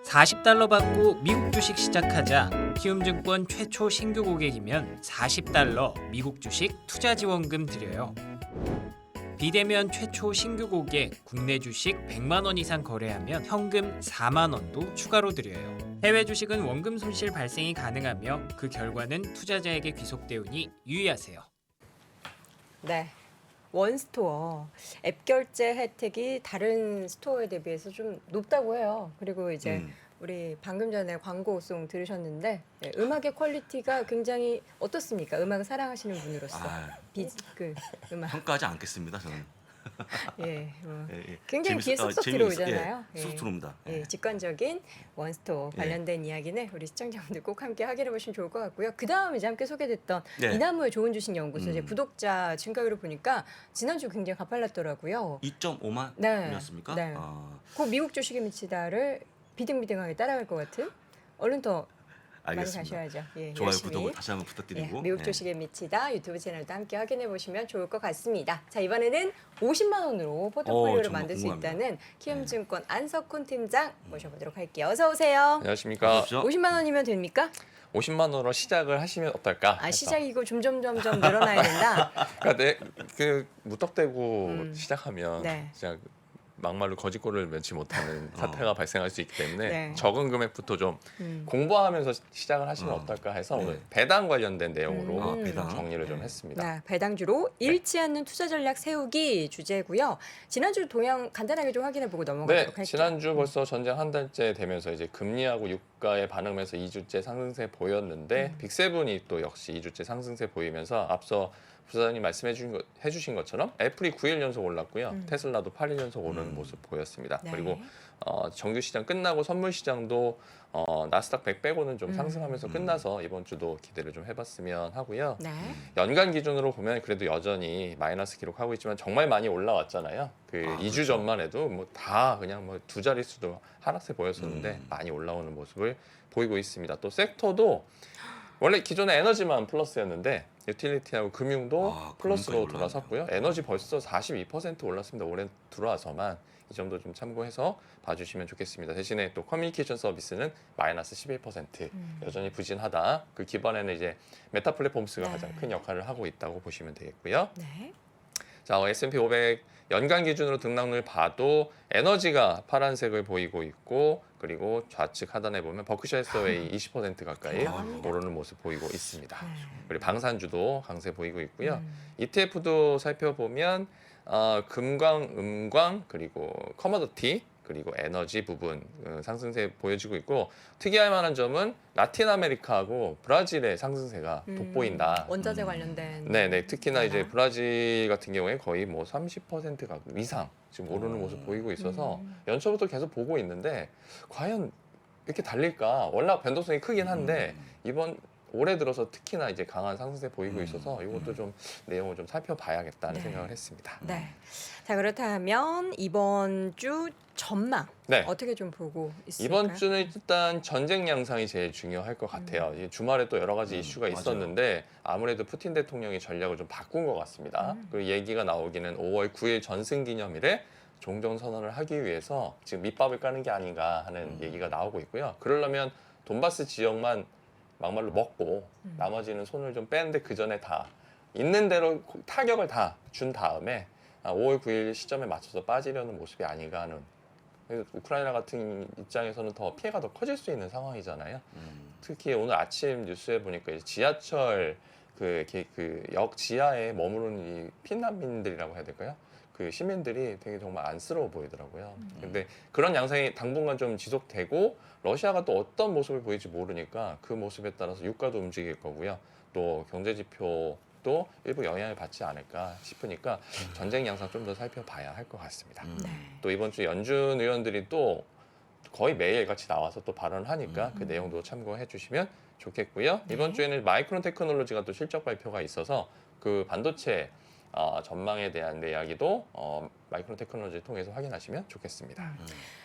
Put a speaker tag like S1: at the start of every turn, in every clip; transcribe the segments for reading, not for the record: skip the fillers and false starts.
S1: $40 받고 미국 주식 시작하자. 키움증권 최초 신규 고객이면 $40 미국 주식 투자 지원금 드려요. 비대면 최초 신규 고객 국내 주식 100만 원 이상 거래하면 현금 4만 원도 추가로 드려요. 해외 주식은 원금 손실 발생이 가능하며 그 결과는 투자자에게 귀속되오니 유의하세요.
S2: 네. 원스토어 앱 결제 혜택이 다른 스토어에 대비해서 좀 높다고 해요. 그리고 이제 우리 방금 전에 광고송 들으셨는데 음악의 퀄리티가 굉장히 어떻습니까? 음악을 사랑하시는 분으로서 음악
S3: 평가하지 않겠습니다. 저는.
S2: 예,
S3: 예.
S2: 굉장히 귀에 쏙쏙 들어오잖아요.
S3: 예, 쏙 들어옵니다.
S2: 예, 직관적인 원스토어
S3: 예.
S2: 관련된 이야기는 우리 시청자분들 꼭 함께 확인해 보시면 좋을 것 같고요. 그 다음 이제 함께 소개됐던
S3: 네.
S2: 이나무의 좋은 주식 연구소 이제 구독자 증가율을 보니까 지난주 굉장히 가팔랐더라고요.
S3: 2.5만이었습니까?
S2: 네. 그 미국 주식에 미치다를 비등비등하게 따라갈 것 같은 얼른 더 많이
S3: 알겠습니다.
S2: 가셔야죠. 예,
S3: 좋아요,
S2: 열심히.
S3: 구독을 다시 한번 부탁드리고.
S2: 예, 미국 주식에 미치다 유튜브 채널도 함께 확인해 보시면 좋을 것 같습니다. 자, 이번에는 50만 원으로 포트폴리오를
S3: 정말
S2: 만들 수
S3: 궁금합니다.
S2: 있다는 키움증권 안석훈 팀장 모셔보도록 할게요. 어서 오세요.
S4: 안녕하십니까.
S3: 어서 오십시오.
S2: 50만 원이면 됩니까?
S4: 50만 원으로 시작을 하시면 어떨까?
S2: 아,
S4: 해서.
S2: 시작이고 점점 늘어나야 된다.
S4: 그러니까 무턱대고 시작하면
S2: 네.
S4: 진짜 막말로 거짓골을 면치 못하는 사태가 발생할 수 있기 때문에
S2: 네.
S4: 적은 금액부터 좀 공부하면서 시작을 하시면 어떨까 해서 오늘 배당 관련된 내용으로
S3: 배당.
S4: 정리를 좀 했습니다.
S2: 네, 배당주로 잃지 않는 투자 전략 세우기 주제고요. 지난주 동향 간단하게 좀 확인해 보고 넘어가도록 할게요.
S4: 지난주 벌써 전쟁 한 달째 되면서 이제 금리하고 유가에 반응하면서 2주째 상승세 보였는데 빅세븐이 또 역시 2주째 상승세 보이면서 앞서 부사장님 말씀해 주신 것처럼 애플이 9일 연속 올랐고요. 테슬라도 8일 연속 오르는 모습 보였습니다.
S2: 네.
S4: 그리고 정규 시장 끝나고 선물 시장도 나스닥 100 빼고는 좀 상승하면서 끝나서 이번 주도 기대를 좀 해봤으면 하고요.
S2: 네.
S4: 연간 기준으로 보면 그래도 여전히 마이너스 기록하고 있지만 정말 많이 올라왔잖아요. 2주
S3: 그렇죠.
S4: 전만 해도 뭐 다 그냥 뭐 두 자릿수도 하락세 보였었는데 많이 올라오는 모습을 보이고 있습니다. 또 섹터도 원래 기존에 에너지만 플러스였는데 유틸리티하고 금융도 플러스로
S3: 금융까지
S4: 돌아섰고요. 에너지 벌써 42% 올랐습니다. 올해 들어와서만 이 정도 좀 참고해서 봐주시면 좋겠습니다. 대신에 또 커뮤니케이션 서비스는 마이너스 11% 여전히 부진하다. 그 기반에는 이제 메타 플랫폼스가
S2: 네.
S4: 가장 큰 역할을 하고 있다고 보시면 되겠고요.
S2: 네.
S4: 자, S&P 500 연간 기준으로 등락률 봐도 에너지가 파란색을 보이고 있고 그리고 좌측 하단에 보면 버크셔 해서웨이 20% 가까이
S2: 대단합니다.
S4: 오르는 모습 보이고 있습니다.
S2: 네.
S4: 그리고 방산주도 강세 보이고 있고요. ETF도 살펴보면 금광, 음광 그리고 커머더티 그리고 에너지 부분 상승세 보여지고 있고 특이할 만한 점은 라틴 아메리카하고 브라질의 상승세가 돋보인다.
S2: 원자재 관련된.
S4: 네네, 특히나 이제
S2: 하나.
S4: 브라질 같은 경우에 거의 뭐 30% 이상 지금 오르는 모습 보이고 있어서 연초부터 계속 보고 있는데 과연 이렇게 달릴까? 워낙 변동성이 크긴 한데 이번 올해 들어서 특히나 이제 강한 상승세 보이고 있어서 이것도 좀 내용을 좀 살펴봐야겠다는
S2: 네.
S4: 생각을 했습니다.
S2: 네. 자, 그렇다면 이번 주 전망
S4: 네.
S2: 어떻게 좀 보고 있을까요?
S4: 이번 주는 일단 전쟁 양상이 제일 중요할 것 같아요. 이 주말에 또 여러 가지 이슈가
S3: 맞아요.
S4: 있었는데 아무래도 푸틴 대통령이 전략을 좀 바꾼 것 같습니다. 그리고 얘기가 나오기는 5월 9일 전승기념일에 종전선언을 하기 위해서 지금 밑밥을 까는 게 아닌가 하는 얘기가 나오고 있고요. 그러려면 돈바스 지역만 막말로 먹고 나머지는 손을 좀 빼는데 그 전에 다 있는 대로 타격을 다 준 다음에 5월 9일 시점에 맞춰서 빠지려는 모습이 아닌가 하는. 우크라이나 같은 입장에서는 더 피해가 더 커질 수 있는 상황이잖아요. 특히 오늘 아침 뉴스에 보니까 이제 지하철 역 지하에 머무르는 이 피난민들이라고 해야 될까요? 그 시민들이 되게 정말 안쓰러워 보이더라고요. 근데 그런 양상이 당분간 좀 지속되고 러시아가 또 어떤 모습을 보일지 모르니까 그 모습에 따라서 유가도 움직일 거고요. 또 경제 지표도 일부 영향을 받지 않을까 싶으니까 전쟁 양상 좀 더 살펴봐야 할 것 같습니다.
S2: 네.
S4: 또 이번 주 연준 의원들이 또 거의 매일 같이 나와서 또 발언하니까 그 내용도 참고해 주시면 좋겠고요. 이번 주에는 마이크론 테크놀로지가 또 실적 발표가 있어서 그 반도체 전망에 대한 이야기도 마이크론 테크놀로지를 통해서 확인하시면 좋겠습니다.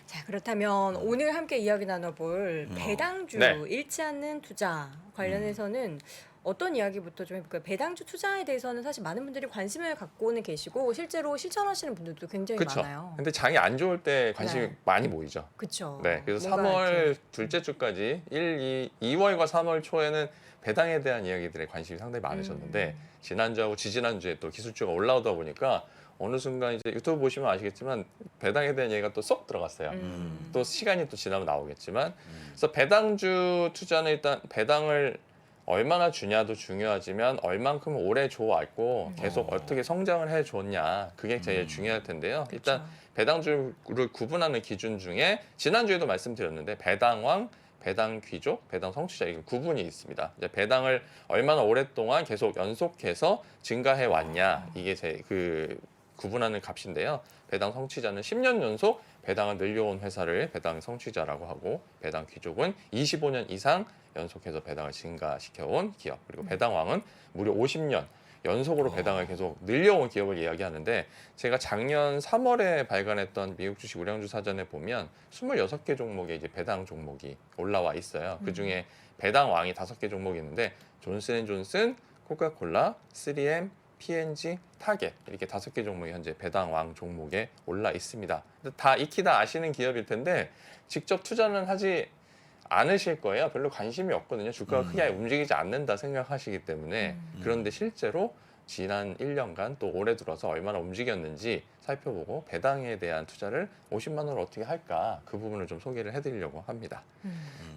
S2: 자, 그렇다면 오늘 함께 이야기 나눠볼 배당주
S4: 네.
S2: 잃지 않는 투자 관련해서는 어떤 이야기부터 좀 해볼까요? 배당주 투자에 대해서는 사실 많은 분들이 관심을 갖고는 계시고 실제로 실천하시는 분들도 굉장히
S4: 그렇죠.
S2: 많아요.
S4: 근데 장이 안 좋을 때 관심이
S2: 네.
S4: 많이 모이죠.
S2: 그렇죠.
S4: 네, 그래서
S2: 뭔가
S4: 3월
S2: 이렇게
S4: 둘째 주까지 2월과 3월 초에는 배당에 대한 이야기들에 관심이 상당히 많으셨는데 지난주하고 지지난주에 또 기술주가 올라오다 보니까 어느 순간 이제 유튜브 보시면 아시겠지만 배당에 대한 얘기가 또 쏙 들어갔어요. 또 시간이 또 지나면 나오겠지만 그래서 배당주 투자는 일단 배당을 얼마나 주냐도 중요하지만 얼만큼 오래 줘왔고 계속 어떻게 성장을 해줬냐 그게 제일 중요할 텐데요. 일단
S2: 그렇죠.
S4: 배당주를 구분하는 기준 중에 지난주에도 말씀드렸는데 배당왕, 배당귀족, 배당성취자 이게 구분이 있습니다. 이제 배당을 얼마나 오랫동안 계속 연속해서 증가해 왔냐 이게 제 그 구분하는 값인데요. 배당 성취자는 10년 연속 배당을 늘려온 회사를 배당 성취자라고 하고 배당 귀족은 25년 이상 연속해서 배당을 증가시켜온 기업 그리고 배당왕은 무려 50년 연속으로 배당을 계속 늘려온 기업을 이야기하는데 제가 작년 3월에 발간했던 미국 주식 우량주 사전에 보면 26개 종목의 이제 배당 종목이 올라와 있어요. 그중에 배당왕이 5개 종목이 있는데 존슨앤존슨, 코카콜라, 3M, P&G, 타겟 이렇게 5개 종목이 현재 배당왕 종목에 올라 있습니다. 다 익히 다 아시는 기업일 텐데 직접 투자는 하지 않으실 거예요. 별로 관심이 없거든요. 주가가 크게 움직이지 않는다 생각하시기 때문에 그런데 실제로 지난 1년간 또 올해 들어서 얼마나 움직였는지 살펴보고 배당에 대한 투자를 50만 원을 어떻게 할까 그 부분을 좀 소개를 해드리려고 합니다.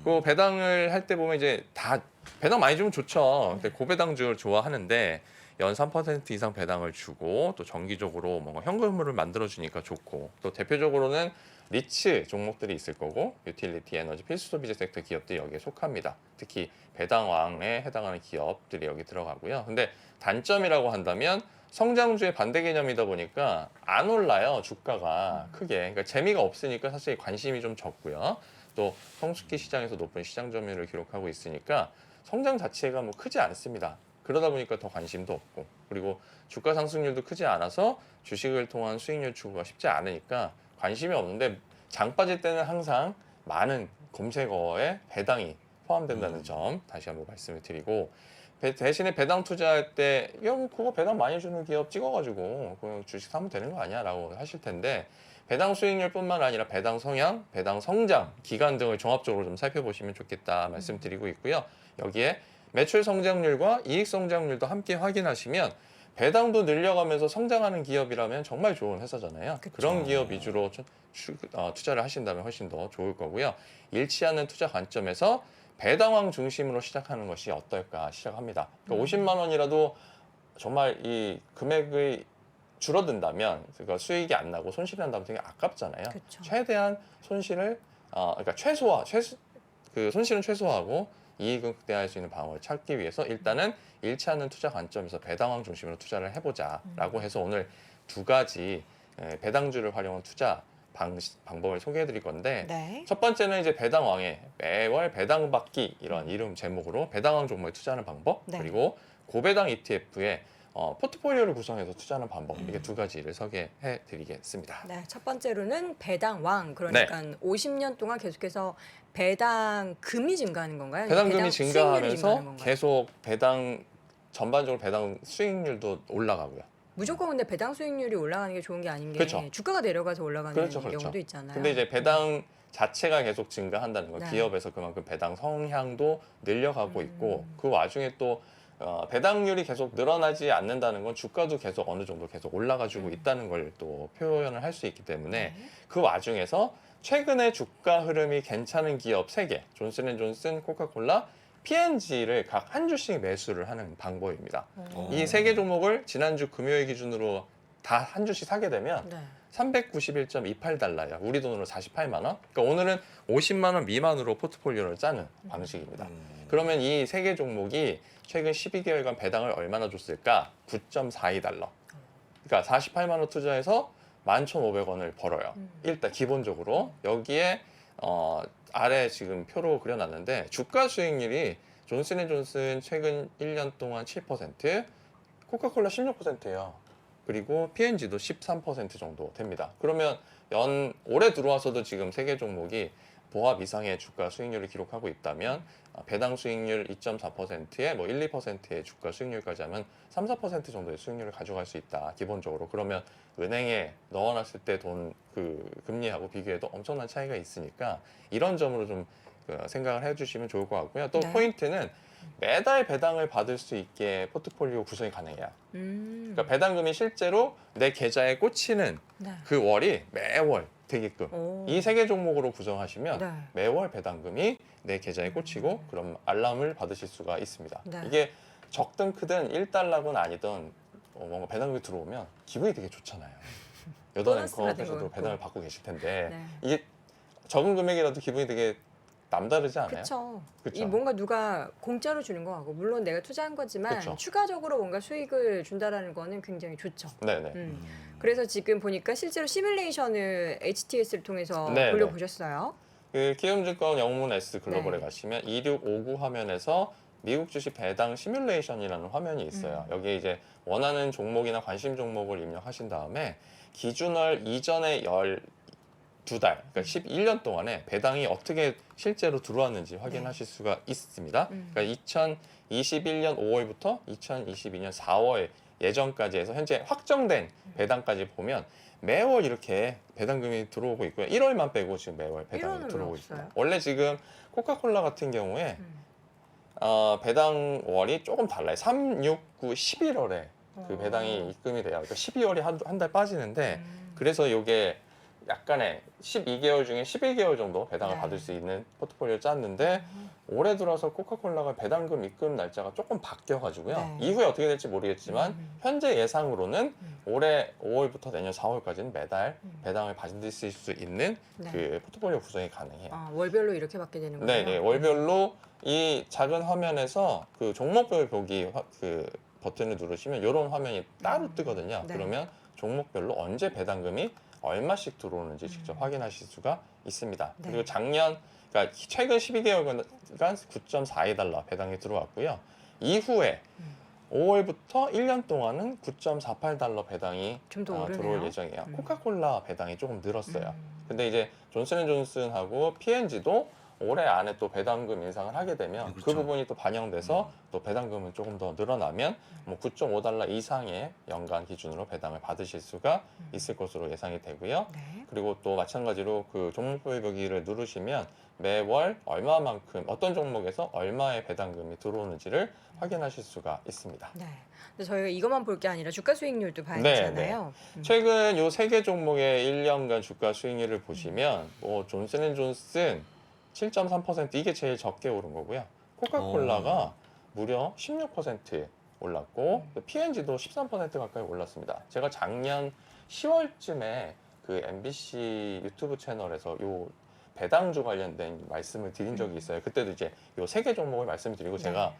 S4: 그 배당을 할 때 보면 이제 다 배당 많이 주면 좋죠. 근데 고배당주를 좋아하는데 연 3% 이상 배당을 주고 또 정기적으로 뭔가 현금을 만들어 주니까 좋고 또 대표적으로는 리츠 종목들이 있을 거고 유틸리티, 에너지, 필수 소비재 섹터 기업들이 여기에 속합니다. 특히 배당왕에 해당하는 기업들이 여기 들어가고요. 근데 단점이라고 한다면 성장주의 반대 개념이다 보니까 안 올라요 주가가 크게. 그러니까 재미가 없으니까 사실 관심이 좀 적고요. 또 성숙기 시장에서 높은 시장 점유율을 기록하고 있으니까 성장 자체가 뭐 크지 않습니다. 그러다 보니까 더 관심도 없고 그리고 주가 상승률도 크지 않아서 주식을 통한 수익률 추구가 쉽지 않으니까 관심이 없는데 장 빠질 때는 항상 많은 검색어에 배당이 포함된다는 점 다시 한번 말씀을 드리고 대신에 배당 투자할 때 야, 뭐 그거 배당 많이 주는 기업 찍어가지고 그냥 주식 사면 되는 거 아니야 라고 하실 텐데 배당 수익률뿐만 아니라 배당 성향, 배당 성장, 기간 등을 종합적으로 좀 살펴보시면 좋겠다 말씀드리고 있고요. 여기에 매출 성장률과 이익 성장률도 함께 확인하시면 배당도 늘려가면서 성장하는 기업이라면 정말 좋은 회사잖아요.
S2: 그쵸.
S4: 그런 기업 위주로 투자를 하신다면 훨씬 더 좋을 거고요. 잃지 않는 투자 관점에서 배당왕 중심으로 시작하는 것이 어떨까 시작합니다. 그러니까 50만 원이라도 정말 이 금액이 줄어든다면 그러니까 수익이 안 나고 손실이 난다면 되게 아깝잖아요.
S2: 그쵸.
S4: 최대한 손실을 그러니까 그 손실은 최소화하고 이익은 극대화할 수 있는 방법을 찾기 위해서 일단은 잃지 않는 투자 관점에서 배당왕 중심으로 투자를 해보자라고 해서 오늘 두 가지 배당주를 활용한 투자 방법을 소개해드릴 건데
S2: 네.
S4: 첫 번째는 이제 배당왕의 매월 배당받기 이런 이름 제목으로 배당왕 종목에 투자하는 방법
S2: 네.
S4: 그리고 고배당 ETF에 포트폴리오를 구성해서 투자하는 방법 이렇게 두 가지를 소개해드리겠습니다.
S2: 네, 첫 번째로는 배당왕 그러니까 50년 동안 계속해서 배당금이 증가하는 건가요?
S4: 배당금이
S2: 배당 수익률이
S4: 증가하면서
S2: 증가하는 건가요?
S4: 계속 전반적으로 배당 수익률도 올라가고요.
S2: 무조건 근데 배당 수익률이 올라가는 게 좋은 게 아닌 게
S4: 그렇죠.
S2: 주가가 내려가서 올라가는
S4: 그렇죠.
S2: 경우도 있잖아요.
S4: 근데 이제 배당 자체가 계속 증가한다는 거,
S2: 네.
S4: 기업에서 그만큼 배당 성향도 늘려가고 있고 그 와중에 또 배당률이 계속 늘어나지 않는다는 건 주가도 계속 어느 정도 계속 올라가지고 있다는 걸 또 표현을 할 수 있기 때문에
S2: 네.
S4: 그 와중에서 최근에 주가 흐름이 괜찮은 기업 3개, 존슨앤존슨, 코카콜라, P&G를 각 한 주씩 매수를 하는 방법입니다. 이 3개 종목을 지난주 금요일 기준으로 다 한 주씩 사게 되면
S2: 네.
S4: 391.28달러예요. 우리 돈으로 48만 원. 그러니까 오늘은 50만 원 미만으로 포트폴리오를 짜는 방식입니다. 그러면 이 3개 종목이 최근 12개월간 배당을 얼마나 줬을까? 9.42달러. 그러니까 48만 원 투자해서 11,500원을 벌어요. 일단 기본적으로 여기에 아래 지금 표로 그려놨는데 주가 수익률이 존슨앤존슨 최근 1년 동안 7%, 코카콜라 16%예요. 그리고 P&G도 13% 정도 됩니다. 그러면 올해 들어와서도 지금 3개 종목이 보합 이상의 주가 수익률을 기록하고 있다면 배당 수익률 2.4%에 뭐 1, 2%의 주가 수익률까지 하면 3, 4% 정도의 수익률을 가져갈 수 있다. 기본적으로. 그러면 은행에 넣어놨을 때 돈 그 금리하고 비교해도 엄청난 차이가 있으니까 이런 점으로 좀 생각을 해주시면 좋을 것 같고요. 또
S2: 네.
S4: 포인트는 매달 배당을 받을 수 있게 포트폴리오 구성이 가능해요. 그러니까 배당금이 실제로 내 계좌에 꽂히는
S2: 네.
S4: 그 월이 매월 되게끔
S2: 오.
S4: 이 3개 종목으로 구성하시면
S2: 네.
S4: 매월 배당금이 내 계좌에 꽂히고 그럼 알람을 받으실 수가 있습니다.
S2: 네.
S4: 이게 적든 크든 1달러건 아니든 뭔가 배당금이 들어오면 기분이 되게 좋잖아요. 여덟
S2: 보너스가
S4: 앵커께서도
S2: 되고
S4: 배당을 받고 계실 텐데
S2: 네.
S4: 이게 적은 금액이라도 기분이 되게 남다르지 않아요?
S2: 그렇죠.
S4: 그쵸?
S2: 이 뭔가 누가 공짜로 주는 거하고 물론 내가 투자한 거지만
S4: 그쵸.
S2: 추가적으로 뭔가 수익을 준다라는 거는 굉장히 좋죠.
S4: 네네.
S2: 그래서 지금 보니까 실제로 시뮬레이션을 HTS를 통해서
S4: 네,
S2: 돌려보셨어요.
S4: 그 키움증권 영문 S 글로벌에
S2: 네.
S4: 가시면 2659 화면에서 미국 주식 배당 시뮬레이션이라는 화면이 있어요. 여기에 이제 원하는 종목이나 관심 종목을 입력하신 다음에 기준월 이전의 12달, 그러니까 11년 동안에 배당이 어떻게 실제로 들어왔는지 확인하실 수가 있습니다. 그러니까 2021년 5월부터 2022년 4월 예전까지 해서 현재 확정된 배당까지 보면 매월 이렇게 배당금이 들어오고 있고요. 1월만 빼고 지금 매월 배당이
S2: 1월은
S4: 들어오고
S2: 왜
S4: 있습니다.
S2: 없어요?
S4: 원래 지금 코카콜라 같은 경우에 배당월이 조금 달라요. 3, 6, 9, 11월에 그 배당이 입금이 돼요. 그러니까 12월이 한 달 빠지는데 그래서 이게 약간의 12개월 중에 11개월 정도 배당을
S2: 네.
S4: 받을 수 있는 포트폴리오를 짰는데 올해 들어서 코카콜라가 배당금 입금 날짜가 조금 바뀌어가지고요.
S2: 네.
S4: 이후에 어떻게 될지 모르겠지만 현재 예상으로는 올해 5월부터 내년 4월까지는 매달 배당을 받으실 수 있는
S2: 네.
S4: 그 포트폴리오 구성이 가능해요.
S2: 월별로 이렇게 받게 되는 거예요.
S4: 네, 월별로 이 작은 화면에서 그 종목별 보기 그 버튼을 누르시면 이런 화면이 따로 뜨거든요.
S2: 네.
S4: 그러면 종목별로 언제 배당금이 얼마씩 들어오는지 직접 확인하실 수가 있습니다.
S2: 네.
S4: 그리고 작년, 그러니까 최근 12개월간 9.42달러 배당이 들어왔고요. 이후에 5월부터 1년 동안은 9.48달러 배당이
S2: 좀 더 오르네요.
S4: 들어올 예정이에요. 코카콜라 배당이 조금 늘었어요. 근데 이제 존슨앤존슨하고 P&G도 올해 안에 또 배당금 인상을 하게 되면 그
S3: 그렇죠.
S4: 부분이 또 반영돼서 또 배당금은 조금 더 늘어나면 뭐 9.5달러 이상의 연간 기준으로 배당을 받으실 수가 있을 것으로 예상이 되고요.
S2: 네.
S4: 그리고 또 마찬가지로 그 종목별 보기를 누르시면 매월 얼마만큼 어떤 종목에서 얼마의 배당금이 들어오는지를 확인하실 수가 있습니다.
S2: 네. 근데 저희가 이것만 볼 게 아니라 주가 수익률도 봐야
S4: 네,
S2: 되잖아요.
S4: 최근 요 3개 종목의 1년간 주가 수익률을 보시면 뭐 존슨앤존슨 7.3% 이게 제일 적게 오른 거고요. 코카콜라가 무려 16% 올랐고 P&G도 13% 가까이 올랐습니다. 제가 작년 10월쯤에 그 MBC 유튜브 채널에서 요 배당주 관련된 말씀을 드린 적이 있어요. 그때도 이제 요 3개 종목을 말씀드리고 제가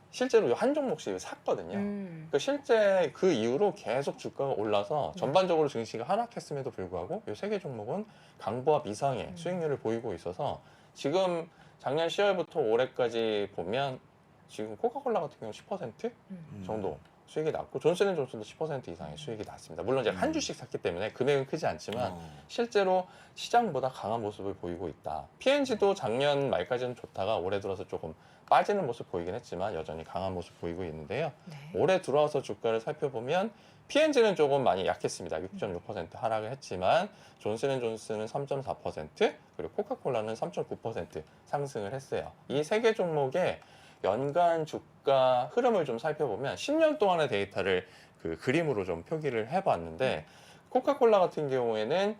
S4: 실제로 요 한 종목씩 샀거든요. 그 실제 그 이후로 계속 주가가 올라서 전반적으로 증시가 하락했음에도 불구하고 이 3개 종목은 강보합 이상의 수익률을 보이고 있어서 지금 작년 10월부터 올해까지 보면 지금 코카콜라 같은 경우 10% 정도 수익이 났고 존슨앤존슨도 10% 이상의 수익이 났습니다. 물론 제가 한 주씩 샀기 때문에 금액은 크지 않지만 실제로 시장보다 강한 모습을 보이고 있다. P&G도 작년 말까지는 좋다가 올해 들어서 조금 빠지는 모습 보이긴 했지만 여전히 강한 모습 보이고 있는데요.
S2: 네.
S4: 올해 들어와서 주가를 살펴보면 P&G는 조금 많이 약했습니다. 6.6% 하락을 했지만 존슨앤존슨은 3.4% 그리고 코카콜라는 3.9% 상승을 했어요. 이 3개 종목의 연간 주가 흐름을 좀 살펴보면 10년 동안의 데이터를 그 그림으로 좀 표기를 해봤는데 코카콜라 같은 경우에는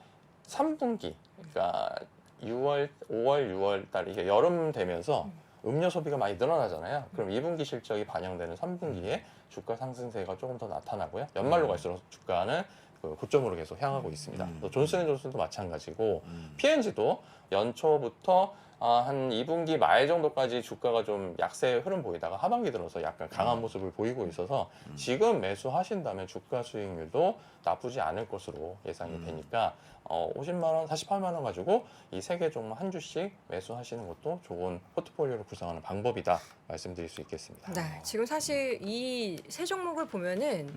S4: 3분기, 그러니까 6월, 5월, 6월 달 이게 여름 되면서 음료 소비가 많이 늘어나잖아요. 그럼 2분기 실적이 반영되는 3분기에 주가 상승세가 조금 더 나타나고요. 연말로 갈수록 주가는 그 고점으로 계속 향하고 있습니다. 또 존슨앤존슨도 마찬가지고 P&G도 연초부터 한 2분기 말 정도까지 주가가 좀 약세 흐름 보이다가 하반기 들어서 약간 강한 모습을 보이고 있어서 지금 매수하신다면 주가 수익률도 나쁘지 않을 것으로 예상이 되니까 50만 원, 48만 원 가지고 이 3개 종목 한 주씩 매수하시는 것도 좋은 포트폴리오를 구성하는 방법이다 말씀드릴 수 있겠습니다.
S2: 네, 지금 사실 이 세 종목을 보면은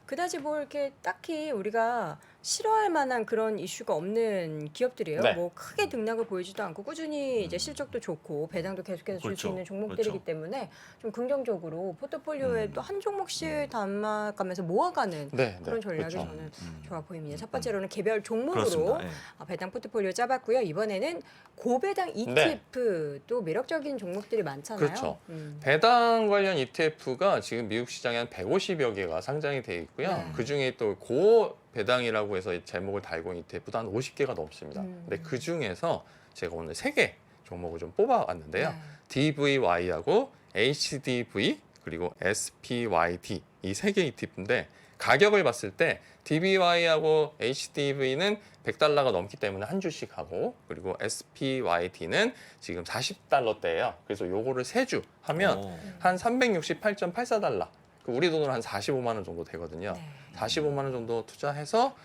S2: 그다지 뭐 이렇게 딱히 우리가 싫어할 만한 그런 이슈가 없는 기업들이에요.
S4: 네.
S2: 뭐 크게 등락을 보이지도 않고 꾸준히 이제 실적도 좋고 배당도 계속해서 줄 수
S3: 그렇죠.
S2: 있는 종목들이기
S3: 그렇죠.
S2: 때문에 좀 긍정적으로 포트폴리오에 또 한 종목씩 담아가면서 모아가는
S4: 네,
S2: 그런
S4: 네,
S2: 전략이
S4: 그렇죠.
S2: 저는 좋아 보입니다. 첫 번째로는 개별 종목으로
S3: 그렇습니다. 예.
S2: 배당 포트폴리오 짜봤고요. 이번에는 고배당 ETF도 매력적인 종목들이 많잖아요.
S4: 그렇죠. 배당 관련 ETF가 지금 미국 시장에 한 150여 개가 상장이 돼 있고요.
S2: 네.
S4: 그중에 또 고 배당이라고 해서 제목을 달고 있는 ETF도 한 50개가 넘습니다. 근데 그 중에서 제가 오늘 3개 종목을 좀 뽑아왔는데요.
S2: 네.
S4: DVY하고 HDV 그리고 SPYD 이 3개 ETF인데 가격을 봤을 때 DVY하고 HDV는 100달러가 넘기 때문에 한 주씩 하고 그리고 SPYD는 지금 40달러대예요. 그래서 요거를 3주 하면
S3: 오.
S4: 한 368.84달러. 우리 돈으로 한 45만 원 정도 되거든요.
S2: 네.
S4: 45만 원 정도 투자해서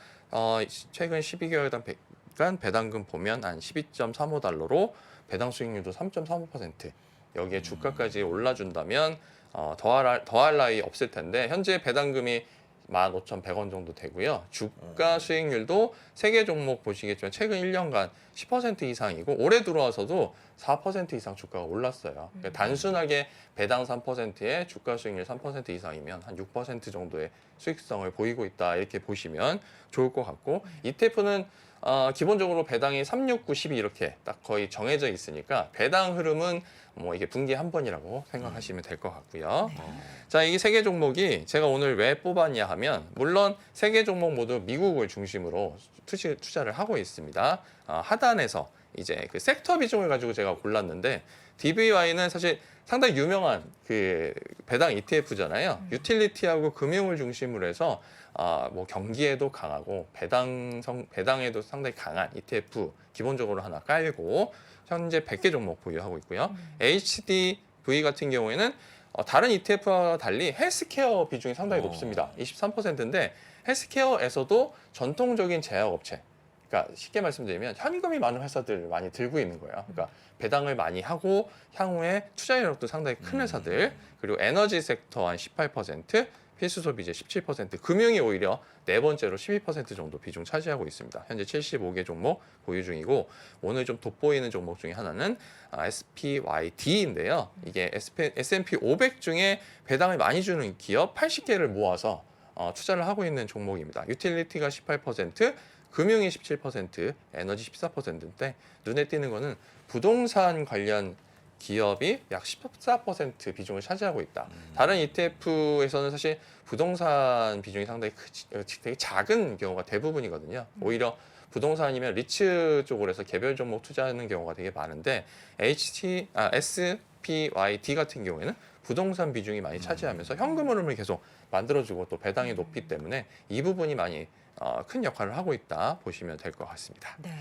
S4: 최근 12개월간 배당금 보면 한 12.35달러로 배당 수익률도 3.35%. 여기에 주가까지 올라준다면 더할 나위 없을 텐데 현재 배당금이 15,100원 정도 되고요. 주가 수익률도 3개 종목 보시겠지만 최근 1년간 10% 이상이고 올해 들어와서도 4% 이상 주가가 올랐어요. 그러니까 단순하게 배당 3%에 주가 수익률 3% 이상이면 한 6% 정도의 수익성을 보이고 있다 이렇게 보시면 좋을 것 같고 ETF는 기본적으로 배당이 3, 6, 9, 12 이렇게 딱 거의 정해져 있으니까 배당 흐름은 뭐 이게 분기에 한 번이라고 생각하시면 될 것 같고요. 자, 이 3개 종목이 제가 오늘 왜 뽑았냐 하면 물론 3개 종목 모두 미국을 중심으로 투자를 하고 있습니다. 하단에서 이제 그 섹터 비중을 가지고 제가 골랐는데 DVY는 사실 상당히 유명한 그 배당 ETF잖아요. 유틸리티하고 금융을 중심으로 해서 뭐 경기에도 강하고 배당에도 상당히 강한 ETF 기본적으로 하나 깔고 현재 100개 종목 보유하고 있고요. HDV 같은 경우에는 다른 ETF와 달리 헬스케어 비중이 상당히 높습니다. 23%인데 헬스케어에서도 전통적인 제약업체, 그러니까 쉽게 말씀드리면 현금이 많은 회사들 많이 들고 있는 거예요. 그러니까 배당을 많이 하고 향후에 투자 이력도 상당히 큰 회사들, 그리고 에너지 섹터 한 18%, 필수 소비재 17%, 금융이 오히려 네 번째로 12% 정도 비중 차지하고 있습니다. 현재 75개 종목 보유 중이고 오늘 좀 돋보이는 종목 중에 하나는 SPYD인데요. 이게 S&P 500 중에 배당을 많이 주는 기업 80개를 모아서 투자를 하고 있는 종목입니다. 유틸리티가 18%, 금융이 17%, 에너지 14%인데 눈에 띄는 거는 부동산 관련 기업이 약 14% 비중을 차지하고 있다. 다른 ETF에서는 사실 부동산 비중이 상당히 되게 작은 경우가 대부분이거든요. 오히려 부동산이면 리츠 쪽으로 해서 개별 종목 투자하는 경우가 되게 많은데 SPYD 같은 경우에는 부동산 비중이 많이 차지하면서 현금 흐름을 계속 만들어주고 또 배당이 높기 때문에 이 부분이 많이 큰 역할을 하고 있다 보시면 될 것 같습니다.
S2: 네.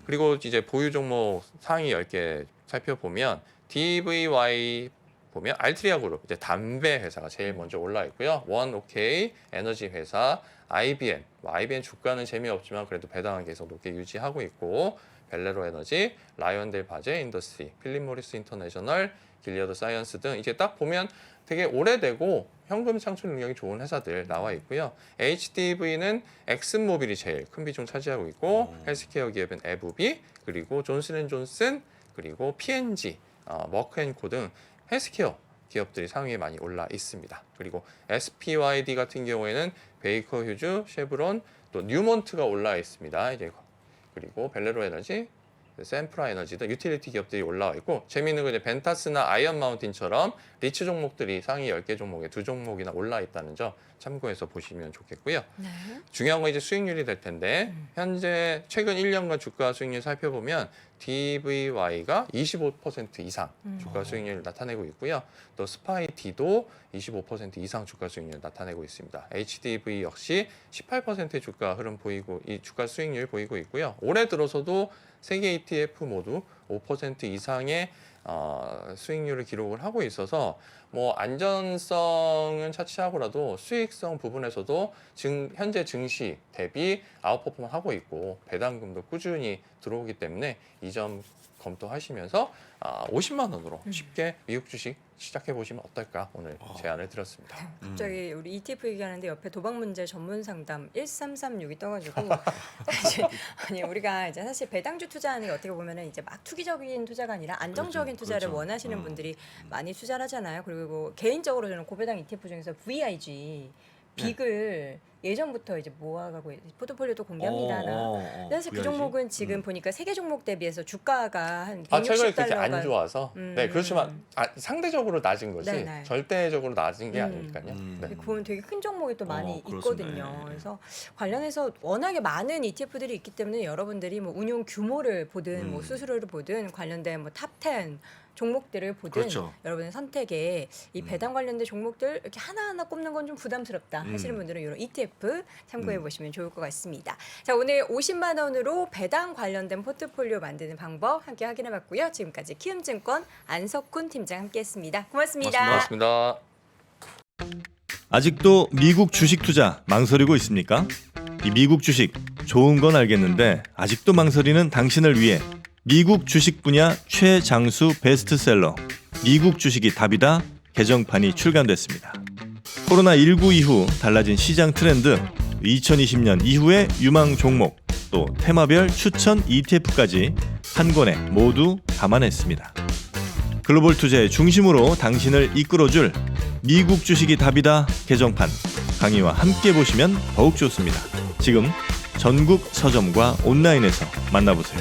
S4: 그리고 이제 보유 종목 상위 10개 살펴보면 DVY 보면 알트리아 그룹 이제 담배 회사가 제일 먼저 올라 있고요. 원오케이 에너지 회사, IBM, IBM 주가는 재미없지만 그래도 배당은 계속 높게 유지하고 있고 벨레로 에너지, 라이온델 바제 인더스트리, 필립 모리스 인터내셔널, 길리어드 사이언스 등 이제 딱 보면 되게 오래되고 현금 창출 능력이 좋은 회사들 나와 있고요. HDV는 엑슨모빌이 제일 큰 비중 차지하고 있고 헬스케어 기업은 에브비, 그리고 존슨앤존슨, 그리고 P&G, 머크앤코 등 헬스케어 기업들이 상위에 많이 올라 있습니다. 그리고 SPYD 같은 경우에는 베이커 휴즈, 쉐브론, 또 뉴몬트가 올라 있습니다. 이제 그리고 벨레로 에너지, 샘프라 에너지 등 유틸리티 기업들이 올라와 있고 재미있는 건 이제 벤타스나 아이언 마운틴처럼 리츠 종목들이 상위 10개 종목에 2종목이나 올라 있다는 점 참고해서 보시면 좋겠고요.
S2: 네.
S4: 중요한 건 이제 수익률이 될 텐데 현재 최근 1년간 주가 수익률 살펴보면 DVY가 25% 이상 주가 수익률을 나타내고 있고요. 또 스파이디도 25% 이상 주가 수익률을 나타내고 있습니다. HDV 역시 18%의 주가 흐름 보이고 이 주가 수익률 보이고 있고요. 올해 들어서도 세계 ETF 모두 5% 이상의 수익률을 기록을 하고 있어서 뭐 안전성은 차치하고라도 수익성 부분에서도 현재 증시 대비 아웃퍼폼을 하고 있고 배당금도 꾸준히 들어오기 때문에 이 점 검토하시면서 50만 원으로 쉽게 미국 주식 시작해 보시면 어떨까 오늘 제안을 드렸습니다.
S2: 갑자기 우리 ETF 얘기하는데 옆에 도박 문제 전문 상담 1336이 떠가지고 이제 아니 우리가 이제 사실 배당주 투자하는 게 어떻게 보면은 이제 막 투기적인 투자가 아니라 안정적인
S3: 그렇죠.
S2: 투자를
S3: 그렇죠.
S2: 원하시는 분들이 많이 투자를 하잖아요. 그리고 개인적으로 저는 고배당 ETF 중에서 VIG 빅을 예전부터 이제 모아가고 포트폴리오도 공개합니다. 하나. 사실 그
S3: VIG?
S2: 종목은 지금 보니까 세계 종목 대비해서 주가가 한
S4: 최근에 그렇게
S2: 160달러가
S4: 안 좋아서 네 그렇지만 상대적으로 낮은 거지
S2: 네네.
S4: 절대적으로 낮은 게 아니니까요. 네.
S2: 보면 되게 큰 종목이 또 많이
S3: 그렇습니다.
S2: 있거든요.
S3: 예.
S2: 그래서 관련해서 워낙에 많은 ETF들이 있기 때문에 여러분들이 뭐 운용 규모를 보든 뭐 수수료를 보든 관련된 뭐 탑10 종목들을 보든
S3: 그렇죠.
S2: 여러분의 선택에 이 배당 관련된 종목들 이렇게 하나하나 꼽는 건 좀 부담스럽다 하시는 분들은 이런 ETF 참고해 보시면 좋을 것 같습니다. 자, 오늘 50만 원으로 배당 관련된 포트폴리오 만드는 방법 함께 확인해 봤고요. 지금까지 키움증권 안석훈 팀장 함께했습니다. 고맙습니다.
S4: 고맙습니다.
S5: 아직도 미국 주식 투자 망설이고 있습니까? 이 미국 주식 좋은 건 알겠는데 아직도 망설이는 당신을 위해 미국 주식 분야 최장수 베스트셀러 미국 주식이 답이다 개정판이 출간됐습니다. 코로나19 이후 달라진 시장 트렌드, 2020년 이후의 유망 종목, 또 테마별 추천 ETF까지 한 권에 모두 담아냈습니다. 글로벌 투자의 중심으로 당신을 이끌어줄 미국 주식이 답이다 개정판 강의와 함께 보시면 더욱 좋습니다. 지금 전국 서점과 온라인에서 만나보세요.